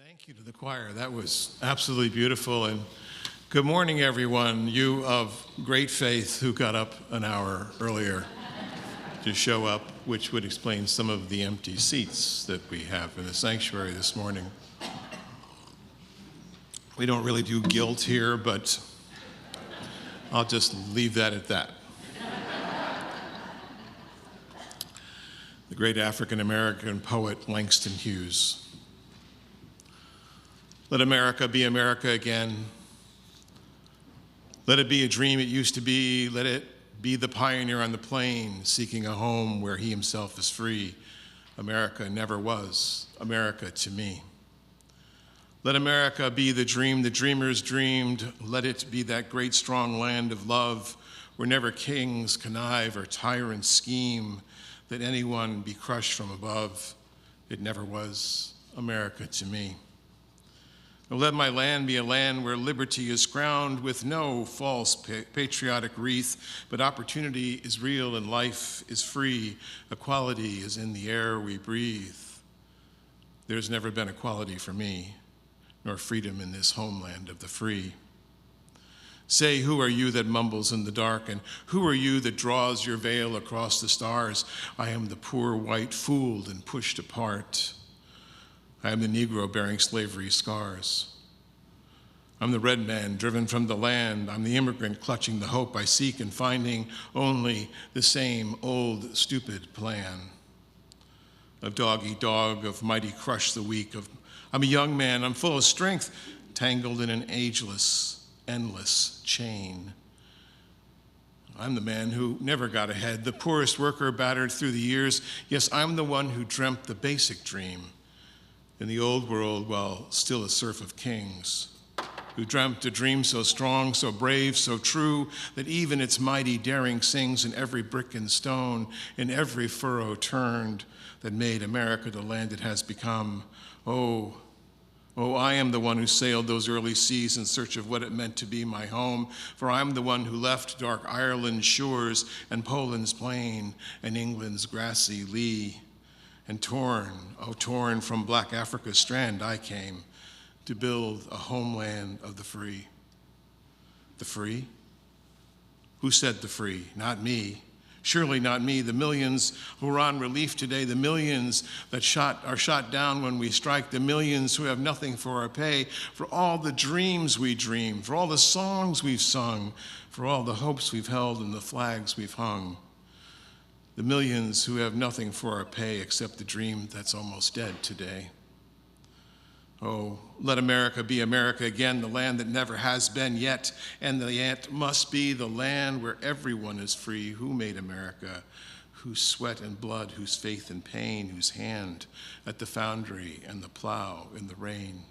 Thank you to the choir. That was absolutely beautiful. And good morning, everyone. You of great faith who got up an hour earlier to show up, which would explain some of the empty seats that we have in the sanctuary this morning. We don't really do guilt here, but I'll just leave that at that. The great African-American poet Langston Hughes. Let America be America again. Let it be a dream it used to be. Let it be the pioneer on the plain, seeking a home where he himself is free. America never was America to me. Let America be the dream the dreamers dreamed. Let it be that great strong land of love where never kings connive or tyrants scheme. Let anyone be crushed from above. It never was America to me. Oh, let my land be a land where liberty is crowned with no false patriotic wreath, but opportunity is real and life is free. Equality is in the air we breathe. There's never been equality for me, nor freedom in this homeland of the free. Say, who are you that mumbles in the dark, and who are you that draws your veil across the stars? I am the poor white fooled and pushed apart. I am the Negro bearing slavery's scars. I'm the red man driven from the land. I'm the immigrant clutching the hope I seek and finding only the same old stupid plan of dog eat dog, of mighty crush the weak. I'm a young man, I'm full of strength, tangled in an ageless, endless chain. I'm the man who never got ahead, the poorest worker battered through the years. Yes, I'm the one who dreamt the basic dream in the old world while still a serf of kings, who dreamt a dream so strong, so brave, so true, that even its mighty daring sings in every brick and stone, in every furrow turned, that made America the land it has become. Oh, I am the one who sailed those early seas in search of what it meant to be my home, for I'm the one who left dark Ireland's shores and Poland's plain and England's grassy lea. And torn from black Africa's strand, I came to build a homeland of the free. The free? Who said the free? Not me. Surely not me. The millions who are on relief today, the millions that are shot down when we strike, the millions who have nothing for our pay, for all the dreams we dream, for all the songs we've sung, for all the hopes we've held and the flags we've hung. The millions who have nothing for our pay except the dream that's almost dead today. Oh, let America be America again, the land that never has been yet, and the yet must be the land where everyone is free. Who made America? Whose sweat and blood, whose faith and pain, whose hand at the foundry and the plow in the rain.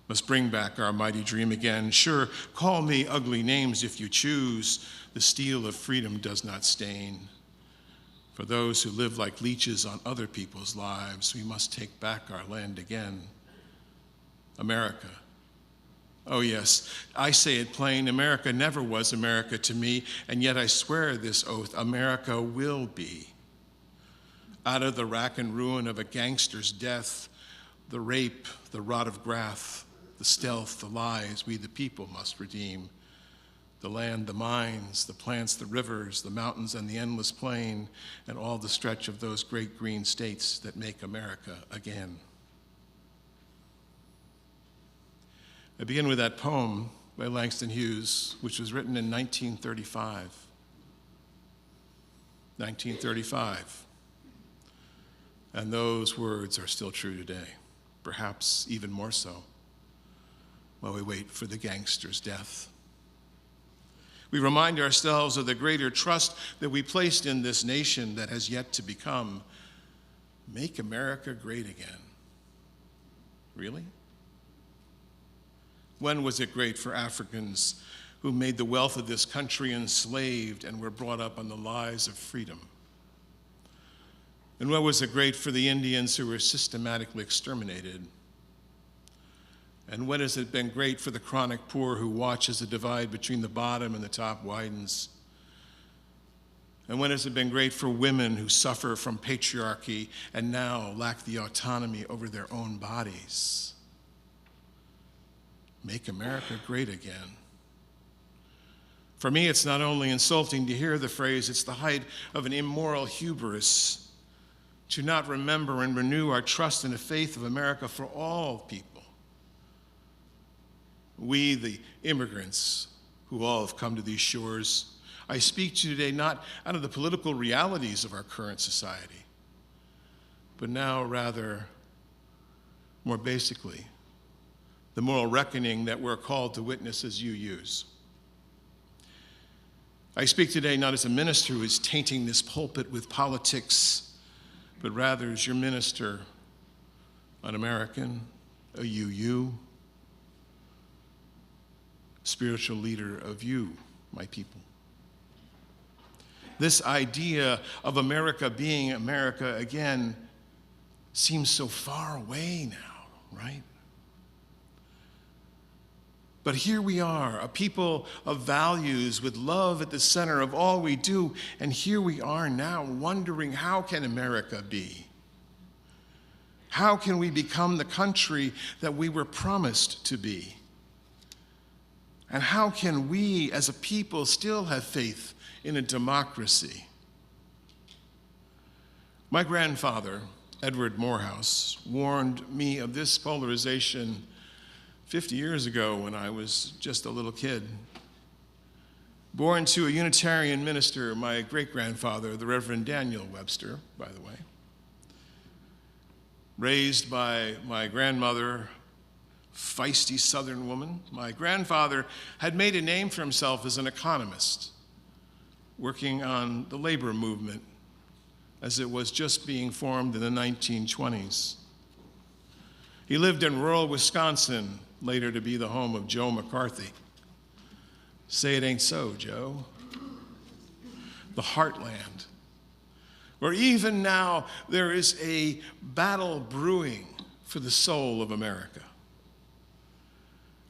Must bring back our mighty dream again. Sure, call me ugly names if you choose. The steel of freedom does not stain. For those who live like leeches on other people's lives, we must take back our land again. America. Oh yes, I say it plain, America never was America to me, and yet I swear this oath, America will be. Out of the rack and ruin of a gangster's death, the rape, the rot of graft, the stealth, the lies, we the people must redeem. The land, the mines, the plants, the rivers, the mountains, and the endless plain, and all the stretch of those great green states that make America again. I begin with that poem by Langston Hughes, which was written in 1935. 1935. And those words are still true today, perhaps even more so, while we wait for the gangster's death. We remind ourselves of the greater trust that we placed in this nation that has yet to become. Make America great again. Really? When was it great for Africans who made the wealth of this country enslaved and were brought up on the lies of freedom? And when was it great for the Indians who were systematically exterminated? And when has it been great for the chronic poor who watch as the divide between the bottom and the top widens? And when has it been great for women who suffer from patriarchy and now lack the autonomy over their own bodies? Make America great again. For me, it's not only insulting to hear the phrase, it's the height of an immoral hubris to not remember and renew our trust in the faith of America for all people. We, the immigrants who all have come to these shores, I speak to you today not out of the political realities of our current society, but now rather, more basically, the moral reckoning that we're called to witness as you use. I speak today not as a minister who is tainting this pulpit with politics, but rather as your minister, an American, a UU, spiritual leader of you, my people. This idea of America being America again seems so far away now, right? But here we are, a people of values with love at the center of all we do, and here we are now wondering, how can America be? How can we become the country that we were promised to be? And how can we as a people still have faith in a democracy? My grandfather, Edward Morehouse, warned me of this polarization 50 years ago when I was just a little kid. Born to a Unitarian minister, my great-grandfather, the Reverend Daniel Webster, by the way. Raised by my grandmother, feisty Southern woman, my grandfather had made a name for himself as an economist, working on the labor movement as it was just being formed in the 1920s. He lived in rural Wisconsin, later to be the home of Joe McCarthy. Say it ain't so, Joe. The heartland, where even now there is a battle brewing for the soul of America.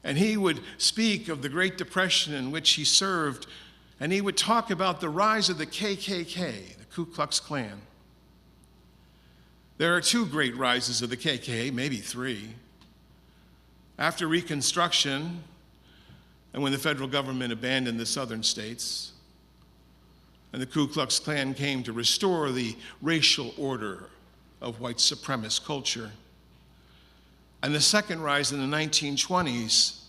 And he would speak of the Great Depression in which he served, and he would talk about the rise of the KKK, the Ku Klux Klan. There are two great rises of the KKK, maybe three. After Reconstruction, and when the federal government abandoned the southern states, and the Ku Klux Klan came to restore the racial order of white supremacist culture. And the second rise in the 1920s,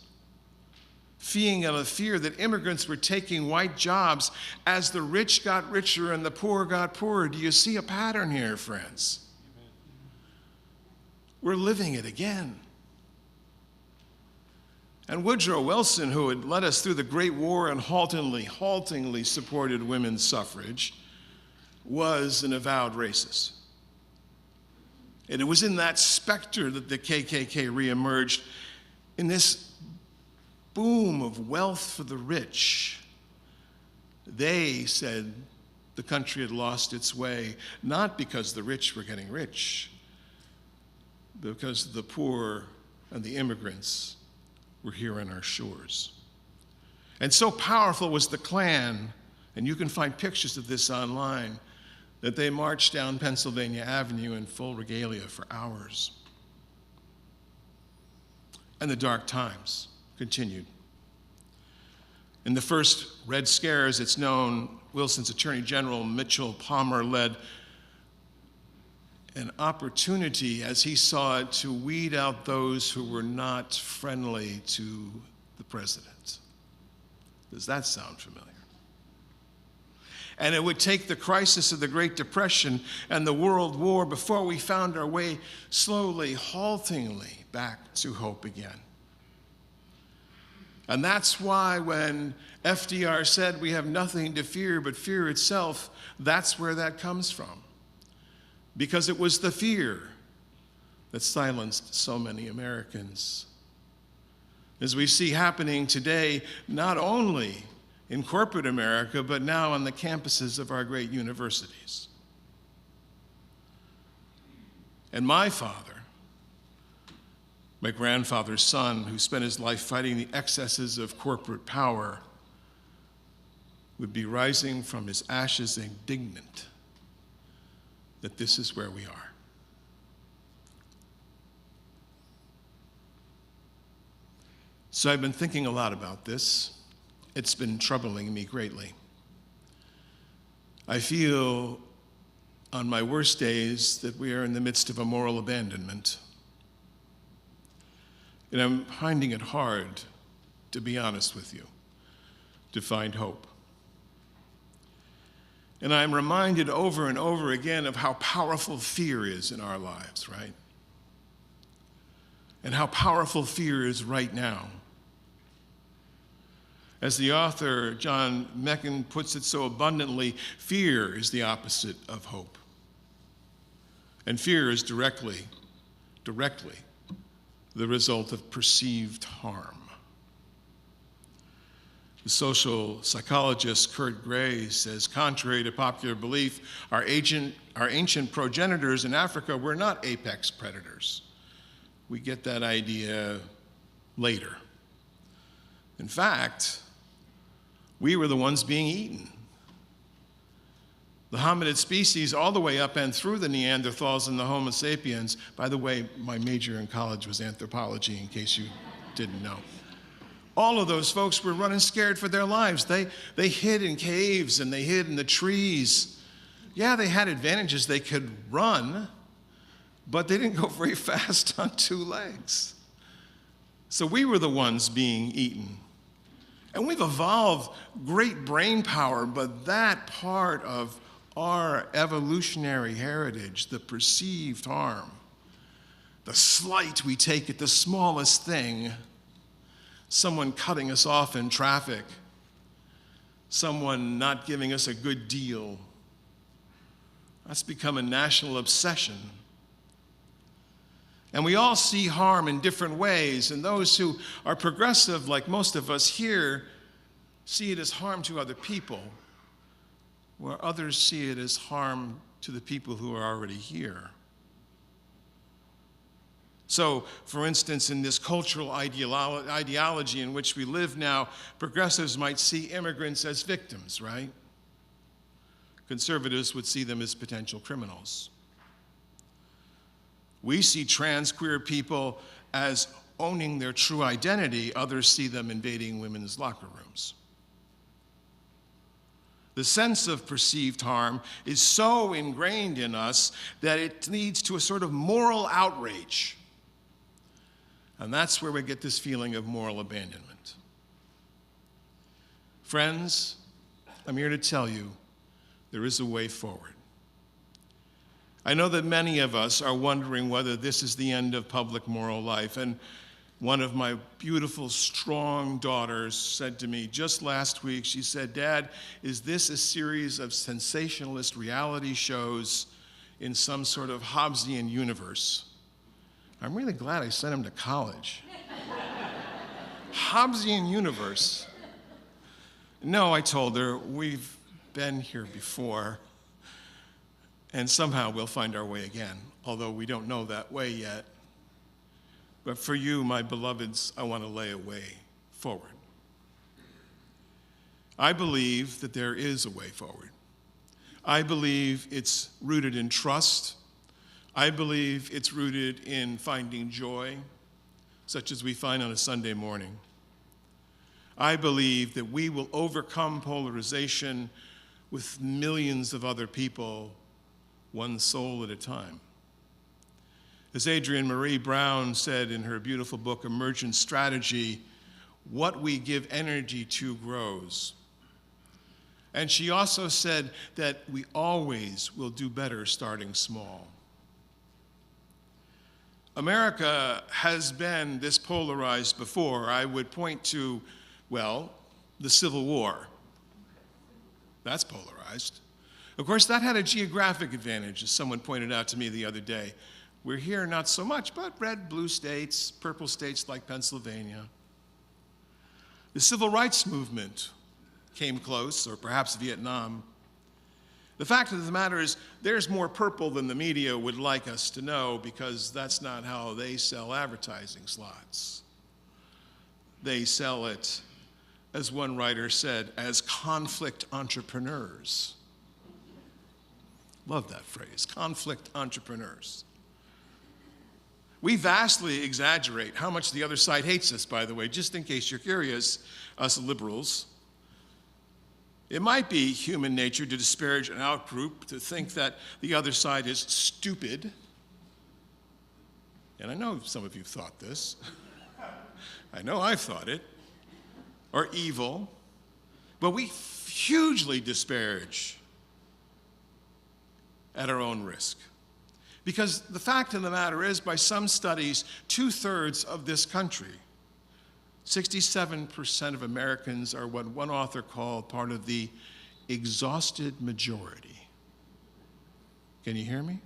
feeding out of fear that immigrants were taking white jobs as the rich got richer and the poor got poorer. Do you see a pattern here, friends? Amen. We're living it again. And Woodrow Wilson, who had led us through the Great War and haltingly supported women's suffrage, was an avowed racist. And it was in that specter that the KKK reemerged in this boom of wealth for the rich. They said the country had lost its way, not because the rich were getting rich, but because the poor and the immigrants were here on our shores. And so powerful was the Klan, and you can find pictures of this online, that they marched down Pennsylvania Avenue in full regalia for hours. And the dark times continued. In the first Red Scares, it's known, Wilson's Attorney General Mitchell Palmer led an opportunity, as he saw it, to weed out those who were not friendly to the president. Does that sound familiar? And it would take the crisis of the Great Depression and the World War before we found our way slowly, haltingly back to hope again. And that's why when FDR said we have nothing to fear but fear itself, that's where that comes from. Because it was the fear that silenced so many Americans. As we see happening today, not only in corporate America, but now on the campuses of our great universities. And my father, my grandfather's son, who spent his life fighting the excesses of corporate power, would be rising from his ashes indignant that this is where we are. So I've been thinking a lot about this. It's been troubling me greatly. I feel on my worst days that we are in the midst of a moral abandonment. And I'm finding it hard, to be honest with you, to find hope. And I'm reminded over and over again of how powerful fear is in our lives, right? And how powerful fear is right now. As the author John Meccan puts it so abundantly, fear is the opposite of hope. And fear is directly the result of perceived harm. The social psychologist Kurt Gray says, contrary to popular belief, our ancient progenitors in Africa were not apex predators. We get that idea later. In fact, we were the ones being eaten. The hominid species all the way up and through the Neanderthals and the Homo sapiens. By the way, my major in college was anthropology, in case you didn't know. All of those folks were running scared for their lives. They hid in caves and they hid in the trees. Yeah, they had advantages. They could run, but they didn't go very fast on two legs. So we were the ones being eaten. And we've evolved great brain power, but that part of our evolutionary heritage, the perceived harm, the slight we take at the smallest thing, someone cutting us off in traffic, someone not giving us a good deal, that's become a national obsession. And we all see harm in different ways, and those who are progressive, like most of us here, see it as harm to other people, where others see it as harm to the people who are already here. So, for instance, in this cultural ideology in which we live now, progressives might see immigrants as victims, right? Conservatives would see them as potential criminals. We see trans queer people as owning their true identity. Others see them invading women's locker rooms. The sense of perceived harm is so ingrained in us that it leads to a sort of moral outrage. And that's where we get this feeling of moral abandonment. Friends, I'm here to tell you there is a way forward. I know that many of us are wondering whether this is the end of public moral life. And one of my beautiful, strong daughters said to me just last week, she said, "Dad, is this a series of sensationalist reality shows in some sort of Hobbesian universe?" I'm really glad I sent him to college. Hobbesian universe. No, I told her, we've been here before. And somehow we'll find our way again, although we don't know that way yet. But for you, my beloveds, I want to lay a way forward. I believe that there is a way forward. I believe it's rooted in trust. I believe it's rooted in finding joy, such as we find on a Sunday morning. I believe that we will overcome polarization with millions of other people, one soul at a time. As Adrienne Marie Brown said in her beautiful book, Emergent Strategy, what we give energy to grows. And she also said that we always will do better starting small. America has been this polarized before. I would point to, well, the Civil War. That's polarized. Of course, that had a geographic advantage, as someone pointed out to me the other day. We're here not so much, but red, blue states, purple states like Pennsylvania. The Civil Rights Movement came close, or perhaps Vietnam. The fact of the matter is, there's more purple than the media would like us to know, because that's not how they sell advertising slots. They sell it as one writer said, as conflict entrepreneurs. Love that phrase, conflict entrepreneurs. We vastly exaggerate how much the other side hates us, by the way, just in case you're curious, us liberals. It might be human nature to disparage an outgroup, to think that the other side is stupid. And I know some of you thought this. I know I've thought it. Or evil. But we hugely disparage at our own risk. Because the fact of the matter is, by some studies, 2/3 of this country, 67% of Americans are what one author called part of the exhausted majority. Can you hear me?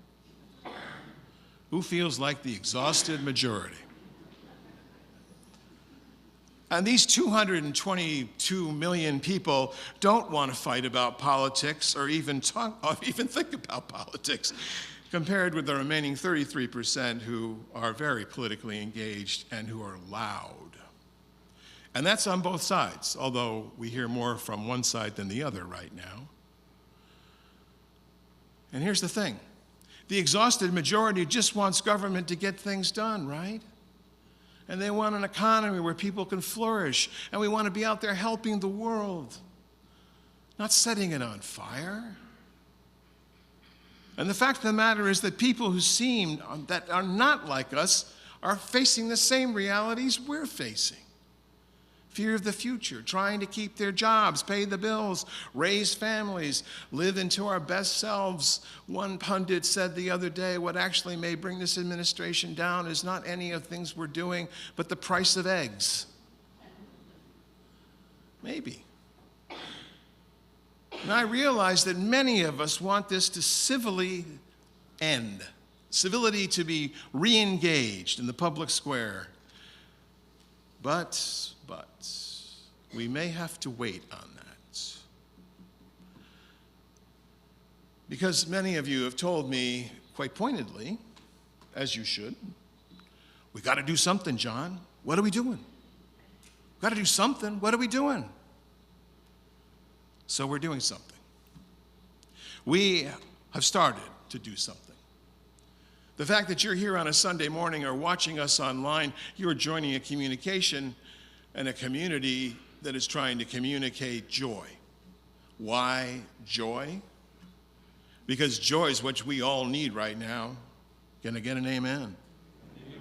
Who feels like the exhausted majority? And these 222 million people don't want to fight about politics or even think about politics, compared with the remaining 33% who are very politically engaged and who are loud. And that's on both sides, although we hear more from one side than the other right now. And here's the thing. The exhausted majority just wants government to get things done, right? And they want an economy where people can flourish, and we want to be out there helping the world, not setting it on fire. And the fact of the matter is that people who seem that are not like us are facing the same realities we're facing. Fear of the future, trying to keep their jobs, pay the bills, raise families, live into our best selves. One pundit said the other day, what actually may bring this administration down is not any of the things we're doing, but the price of eggs. Maybe. And I realize that many of us want this to civilly end, civility to be re-engaged in the public square. But we may have to wait on that. Because many of you have told me quite pointedly, as you should, we got to do something, John. What are we doing? We've got to do something. What are we doing? So we're doing something. We have started to do something. The fact that you're here on a Sunday morning or watching us online, you're joining a communication and a community that is trying to communicate joy. Why joy? Because joy is what we all need right now. Can I get an amen? Amen.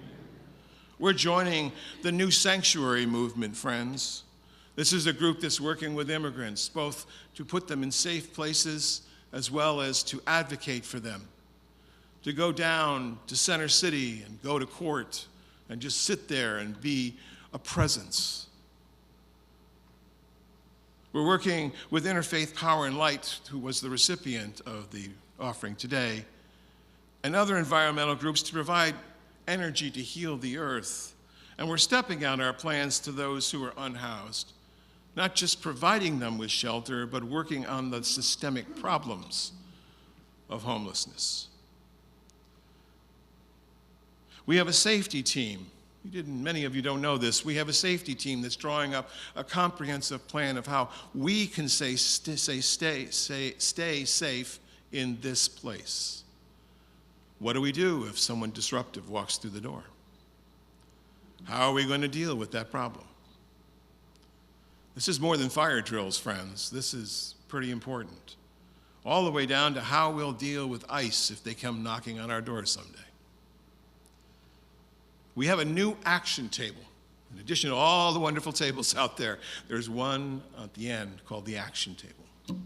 We're joining the New Sanctuary movement, friends. This is a group that's working with immigrants, both to put them in safe places as well as to advocate for them, to go down to Center City and go to court and just sit there and be a presence. We're working with Interfaith Power and Light, who was the recipient of the offering today, and other environmental groups to provide energy to heal the earth. And we're stepping out our plans to those who are unhoused, not just providing them with shelter, but working on the systemic problems of homelessness. We have a safety team. Many of you don't know this. We have a safety team that's drawing up a comprehensive plan of how we can stay safe in this place. What do we do if someone disruptive walks through the door? How are we going to deal with that problem? This is more than fire drills, friends. This is pretty important. All the way down to how we'll deal with ICE if they come knocking on our door someday. We have a new action table. In addition to all the wonderful tables out there, there's one at the end called the action table.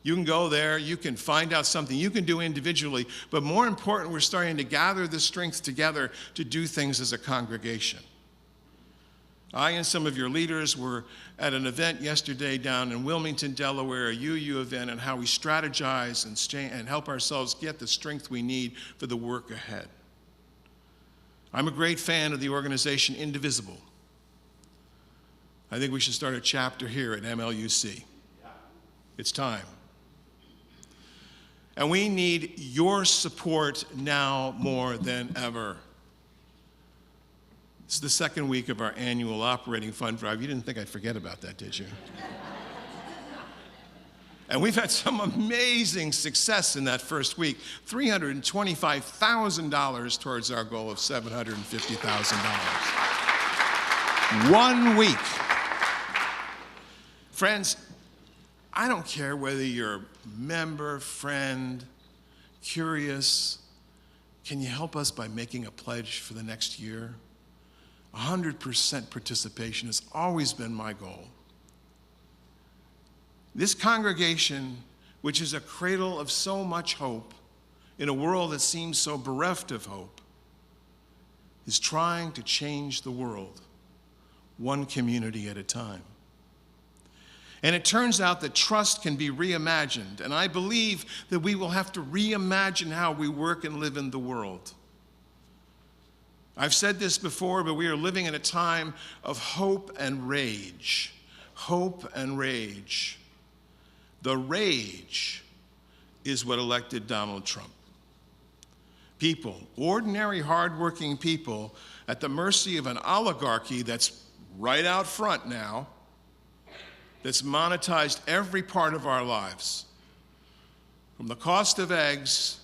You can go there, you can find out something you can do individually, but more important, we're starting to gather the strength together to do things as a congregation. I and some of your leaders were at an event yesterday down in Wilmington, Delaware, a UU event, on how we strategize and help ourselves get the strength we need for the work ahead. I'm a great fan of the organization Indivisible. I think we should start a chapter here at MLUC. It's time. And we need your support now more than ever. This is the second week of our annual operating fund drive. You didn't think I'd forget about that, did you? And we've had some amazing success in that first week. $325,000 towards our goal of $750,000. 1 week. Friends, I don't care whether you're a member, friend, curious. Can you help us by making a pledge for the next year? 100% participation has always been my goal. This congregation, which is a cradle of so much hope in a world that seems so bereft of hope, is trying to change the world one community at a time. And it turns out that trust can be reimagined, and I believe that we will have to reimagine how we work and live in the world. I've said this before, but we are living in a time of hope and rage. Hope and rage. The rage is what elected Donald Trump. People, ordinary, hardworking people, at the mercy of an oligarchy that's right out front now, that's monetized every part of our lives, from the cost of eggs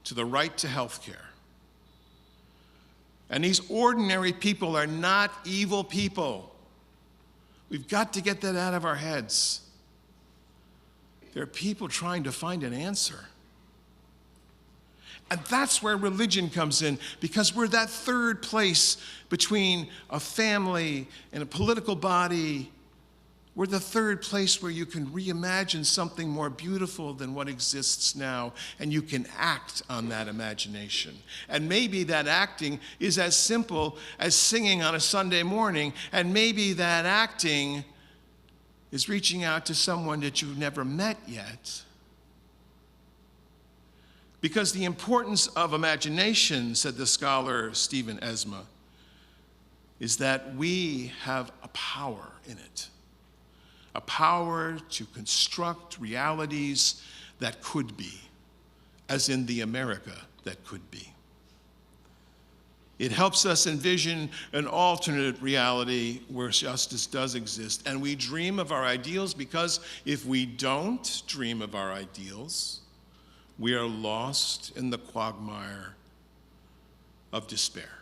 to the right to health care. And these ordinary people are not evil people. We've got to get that out of our heads. There are people trying to find an answer. And that's where religion comes in, because we're that third place between a family and a political body. We're the third place where you can reimagine something more beautiful than what exists now, and you can act on that imagination. And maybe that acting is as simple as singing on a Sunday morning, and maybe that acting is reaching out to someone that you've never met yet. Because the importance of imagination, said the scholar Stephen Esma, is that we have a power in it. A power to construct realities that could be, as in the America that could be. It helps us envision an alternate reality where justice does exist, and we dream of our ideals, because if we don't dream of our ideals, we are lost in the quagmire of despair.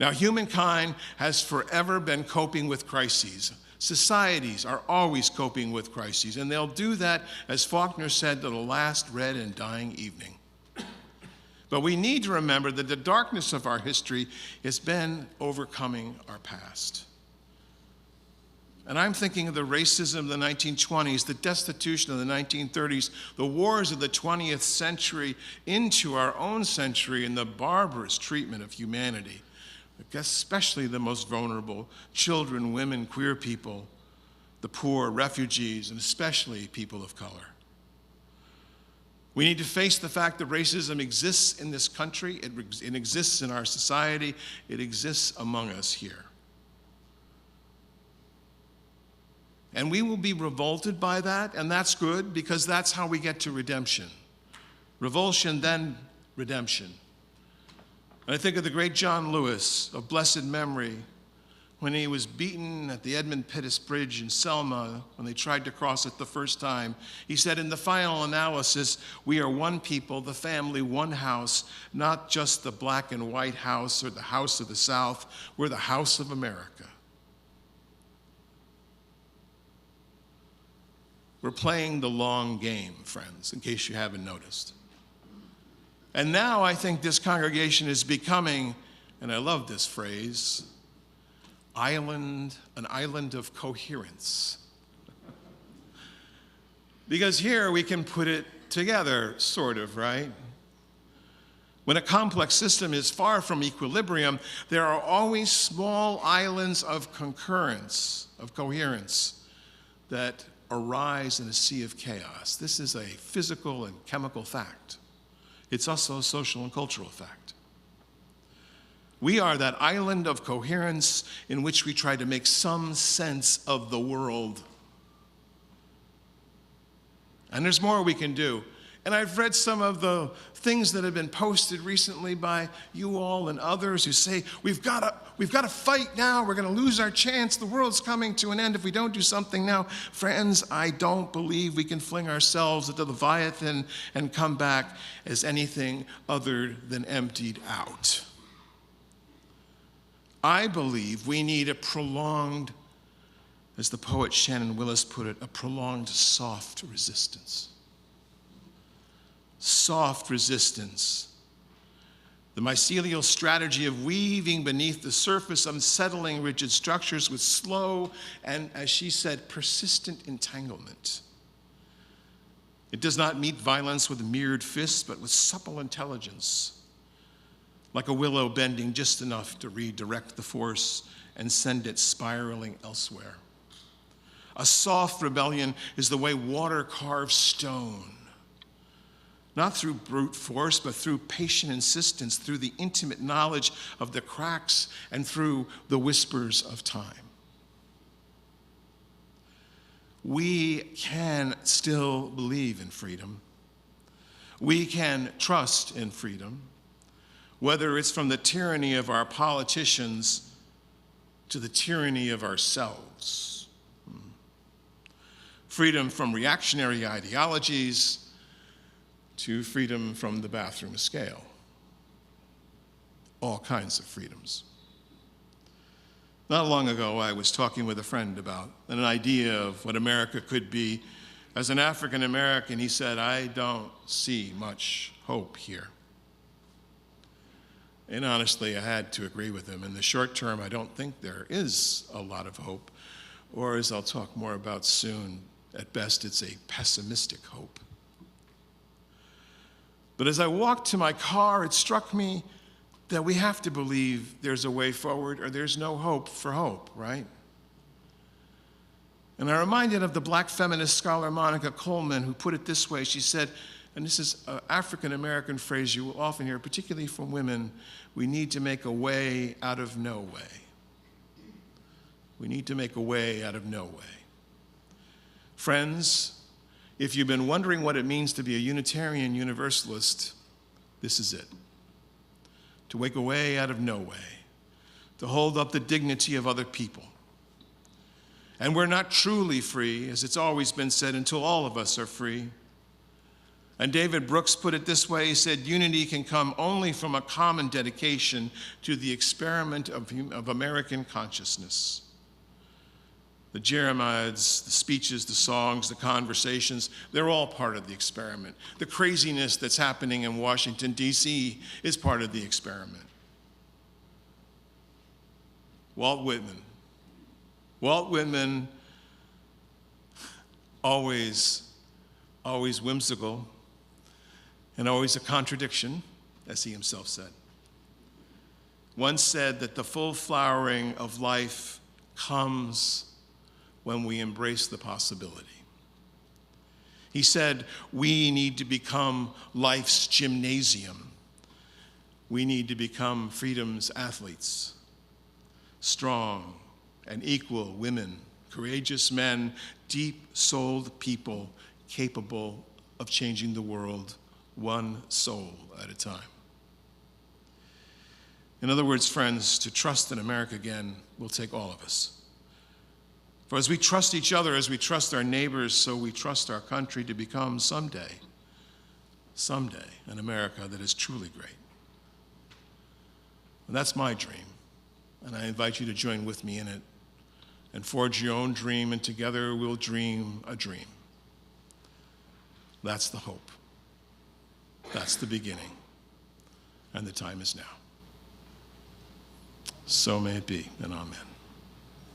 Now, humankind has forever been coping with crises. Societies are always coping with crises, and they'll do that, as Faulkner said, to the last red and dying evening. But we need to remember that the darkness of our history has been overcoming our past. And I'm thinking of the racism of the 1920s, the destitution of the 1930s, the wars of the 20th century into our own century, and the barbarous treatment of humanity, especially the most vulnerable: children, women, queer people, the poor, refugees, and especially people of color. We need to face the fact that racism exists in this country, it exists in our society, it exists among us here. And we will be revolted by that, and that's good, because that's how we get to redemption. Revulsion, then redemption. And I think of the great John Lewis, of blessed memory, when he was beaten at the Edmund Pettus Bridge in Selma when they tried to cross it the first time. He said, in the final analysis, we are one people, the family, one house, not just the black and white house or the house of the South. We're the house of America. We're playing the long game, friends, in case you haven't noticed. And now I think this congregation is becoming, and I love this phrase, an island of coherence. Because here we can put it together, sort of, right? When a complex system is far from equilibrium, there are always small islands of concurrence, of coherence, that arise in a sea of chaos. This is a physical and chemical fact. It's also a social and cultural fact. We are that island of coherence in which we try to make some sense of the world. And there's more we can do. And I've read some of the things that have been posted recently by you all and others who say, we've got to fight now. We're going to lose our chance. The world's coming to an end if we don't do something now. Friends, I don't believe we can fling ourselves into the Leviathan and come back as anything other than emptied out. I believe we need a prolonged, as the poet Shannon Willis put it, a prolonged soft resistance. Soft resistance. The mycelial strategy of weaving beneath the surface, unsettling rigid structures with slow and, as she said, persistent entanglement. It does not meet violence with mirrored fists, but with supple intelligence, like a willow bending just enough to redirect the force and send it spiraling elsewhere. A soft rebellion is the way water carves stone. Not through brute force, but through patient insistence, through the intimate knowledge of the cracks, and through the whispers of time. We can still believe in freedom. We can trust in freedom, whether it's from the tyranny of our politicians to the tyranny of ourselves. Freedom from reactionary ideologies to freedom from the bathroom scale. All kinds of freedoms. Not long ago, I was talking with a friend about an idea of what America could be. As an African American, he said, I don't see much hope here. And honestly, I had to agree with him. In the short term, I don't think there is a lot of hope. Or as I'll talk more about soon, at best, it's a pessimistic hope. But as I walked to my car, it struck me that we have to believe there's a way forward or there's no hope for hope, right? And I'm reminded of the black feminist scholar Monica Coleman, who put it this way. She said, and this is an African-American phrase you will often hear, particularly from women, we need to make a way out of no way. We need to make a way out of no way. Friends, if you've been wondering what it means to be a Unitarian Universalist, this is it. To make a way out of no way. To hold up the dignity of other people. And we're not truly free, as it's always been said, until all of us are free. And David Brooks put it this way. He said, unity can come only from a common dedication to the experiment of American consciousness. The Jeremiads, the speeches, the songs, the conversations, they're all part of the experiment. The craziness that's happening in Washington, D.C. is part of the experiment. Walt Whitman, always whimsical and always a contradiction, as he himself said, once said that the full flowering of life comes when we embrace the possibility. He said, we need to become life's gymnasium. We need to become freedom's athletes, strong and equal women, courageous men, deep-souled people capable of changing the world one soul at a time. In other words, friends, to trust in America again will take all of us. For as we trust each other, as we trust our neighbors, so we trust our country to become someday, an America that is truly great. And that's my dream, and I invite you to join with me in it and forge your own dream, and together we'll dream a dream. That's the hope. That's the beginning, and the time is now. So may it be, and amen.